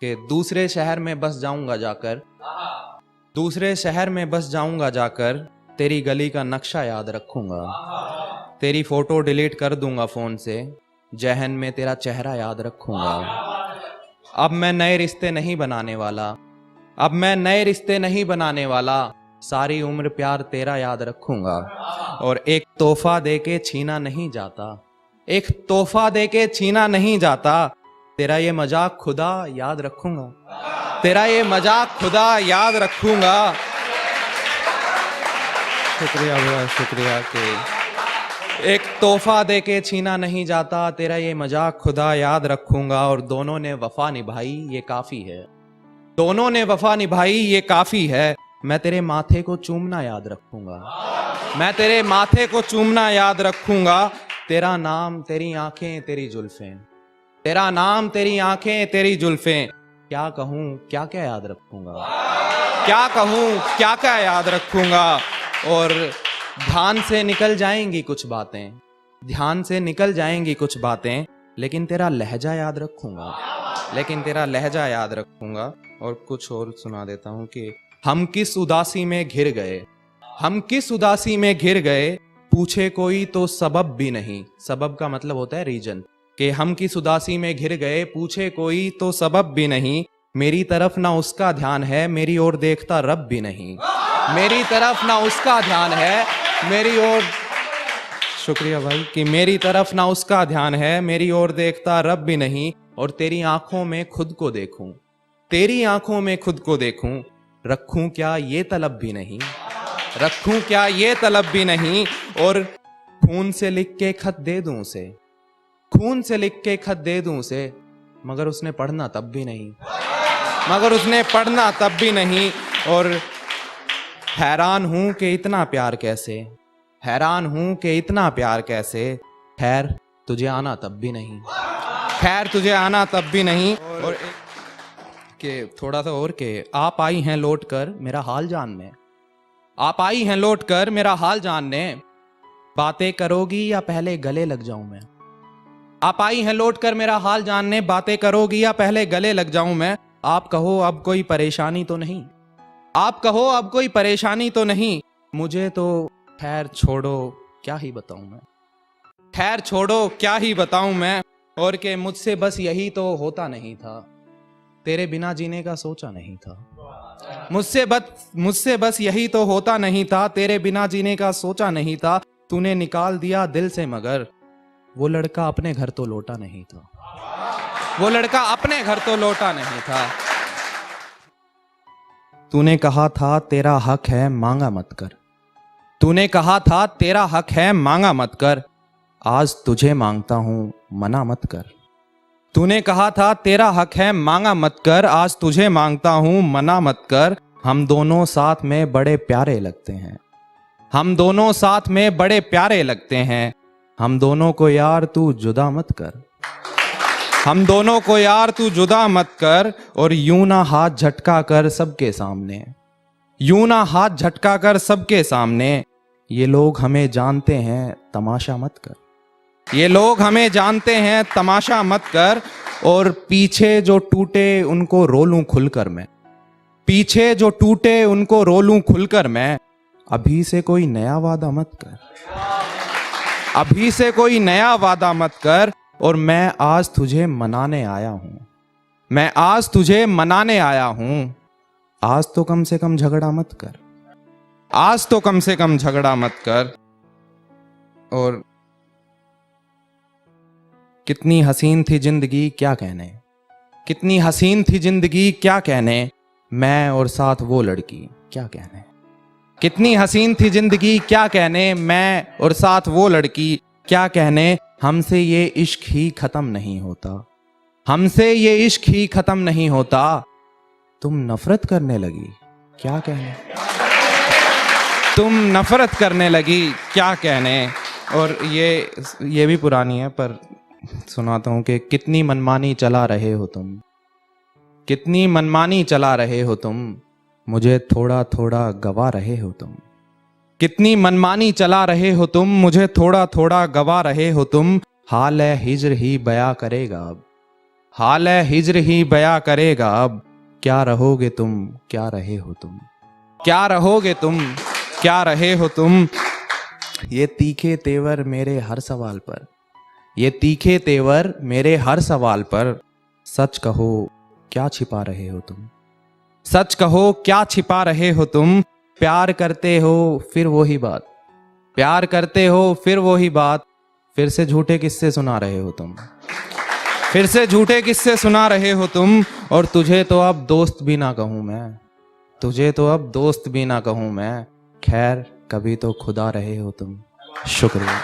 कि दूसरे शहर में बस जाऊंगा जाकर, दूसरे शहर में बस जाऊंगा जाकर, तेरी गली का नक्शा याद रखूंगा, तेरी फोटो डिलीट कर दूंगा फोन से, जहन में तेरा चेहरा याद रखूंगा। अब मैं नए रिश्ते नहीं बनाने वाला, अब मैं नए रिश्ते नहीं बनाने वाला, सारी उम्र प्यार तेरा याद रखूंगा। और एक तोहफा देके छीना नहीं जाता, एक तोहफा देके छीना नहीं जाता, तेरा ये मजाक खुदा याद रखूंगा, तेरा ये मजाक खुदा याद रखूंगा। शुक्रिया भैया, शुक्रिया। कि एक तोहफा देके छीना नहीं जाता, तेरा ये मजाक खुदा याद रखूंगा। और दोनों ने वफा निभाई ये काफी है, दोनों ने वफा निभाई ये काफी है। मैं तेरे माथे को चूमना याद रखूंगा, मैं तेरे माथे को चूमना याद रखूंगा। तेरा नाम, तेरी आंखें, तेरी जुल्फें, तेरा नाम, तेरी आंखें, तेरी जुल्फें। क्या कहूं, क्या क्या याद रखूंगा, क्या कहूं, क्या क्या याद रखूंगा। और ध्यान से निकल जाएंगी कुछ बातें, ध्यान से निकल जाएंगी कुछ बातें, लेकिन तेरा लहजा याद रखूंगा, लेकिन तेरा लहजा याद रखूंगा। और कुछ और सुना देता हूं कि हम किस उदासी में घिर गए, हम किस उदासी में घिर गए, पूछे कोई तो सबब भी नहीं। सबब का मतलब होता है रीजन, कि हम किस उदासी में घिर गए, पूछे कोई तो सबब भी नहीं। मेरी तरफ ना उसका ध्यान है, मेरी ओर देखता रब भी नहीं। मेरी तरफ ना उसका ध्यान है, मेरी ओर, शुक्रिया भाई, कि मेरी तरफ ना उसका ध्यान है, मेरी ओर देखता रब भी नहीं। और तेरी आंखों में खुद को देखूं, तेरी आंखों में खुद को देखूं, रखूं क्या ये तलब भी नहीं, रखूं क्या ये तलब भी नहीं। और खून से लिख के खत दे दूं उसे, खून से लिख के खत दे दूं उसे, मगर उसने पढ़ना तब भी नहीं, मगर उसने पढ़ना तब भी नहीं। और हैरान हूं कि इतना प्यार कैसे, हैरान हूं कि इतना प्यार कैसे, खैर तुझे आना तब भी नहीं, खैर तुझे आना तब भी नहीं। और कि थोड़ा सा और के आप आई हैं लौट कर मेरा हाल जानने, आप आई हैं लौट कर मेरा हाल जानने, बातें करोगी या पहले गले लग जाऊं मैं। आप आई हैं लौट कर मेरा हाल जानने, बातें करोगी या पहले गले लग जाऊं मैं। आप कहो अब कोई परेशानी तो नहीं, आप कहो अब कोई परेशानी तो नहीं, मुझे तो खैर छोड़ो क्या ही बताऊं मैं, खैर छोड़ो क्या ही बताऊं मैं। और कि मुझसे बस यही तो होता नहीं था, तेरे बिना जीने का सोचा नहीं था। मुझसे बस यही तो होता नहीं था, तेरे बिना जीने का सोचा नहीं था। तूने निकाल दिया दिल से मगर वो लड़का अपने घर तो लौटा नहीं था, वो लड़का अपने घर तो लौटा नहीं था। तूने कहा था तेरा हक है मांगा मत कर, तूने कहा था तेरा हक है मांगा मत कर, आज तुझे मांगता हूं मना मत कर। तूने कहा था तेरा हक है मांगा मत कर, आज तुझे मांगता हूं मना मत कर। हम दोनों साथ में बड़े प्यारे लगते हैं, हम दोनों साथ में बड़े प्यारे लगते हैं, हम दोनों को यार तू जुदा मत कर, हम दोनों को यार तू जुदा मत कर। और यूं ना हाथ झटका कर सबके सामने, यूं ना हाथ झटका कर सबके सामने, ये लोग हमें जानते हैं तमाशा मत कर, ये लोग हमें जानते हैं तमाशा मत कर। और पीछे जो टूटे उनको रोलूं खुलकर मैं, पीछे जो टूटे उनको रोलूं खुलकर मैं, अभी से कोई नया वादा मत कर, अभी से कोई नया वादा मत कर। और मैं आज तुझे मनाने आया हूं, मैं आज तुझे मनाने आया हूं, आज तो कम से कम झगड़ा मत कर, आज तो कम से कम झगड़ा मत कर। और कितनी हसीन थी जिंदगी क्या कहने, कितनी हसीन थी जिंदगी क्या कहने, मैं और साथ वो लड़की क्या कहने। कितनी हसीन थी जिंदगी क्या कहने, मैं और साथ वो लड़की क्या कहने। हमसे ये इश्क ही खत्म नहीं होता, हमसे ये इश्क ही खत्म नहीं होता, तुम नफरत करने लगी क्या कहने, तुम नफरत करने लगी क्या कहने। और ये भी पुरानी है पर सुनाता हूं कि कितनी मनमानी चला रहे हो तुम, कितनी मनमानी चला रहे हो तुम, मुझे थोड़ा थोड़ा गवा रहे हो तुम। कितनी मनमानी चला रहे हो तुम, मुझे थोड़ा थोड़ा गवा रहे हो तुम। हाल है हिज्र ही बया करेगा अब, हाल है हिज्र ही बया करेगा अब, क्या रहोगे तुम, क्या रहे हो तुम, क्या रहोगे तुम, क्या रहे हो तुम। ये तीखे तेवर मेरे हर सवाल पर, ये तीखे तेवर मेरे हर सवाल पर, सच कहो क्या छिपा रहे हो तुम, सच कहो क्या छिपा रहे हो तुम। प्यार करते हो फिर वही बात, प्यार करते हो फिर वही बात, फिर से झूठे किस्से सुना रहे हो तुम, फिर से झूठे किस्से सुना रहे हो तुम। और तुझे तो अब दोस्त भी ना कहूं मैं, तुझे तो अब दोस्त भी ना कहूं मैं, खैर कभी तो खुदा रहे हो तुम। शुक्रिया।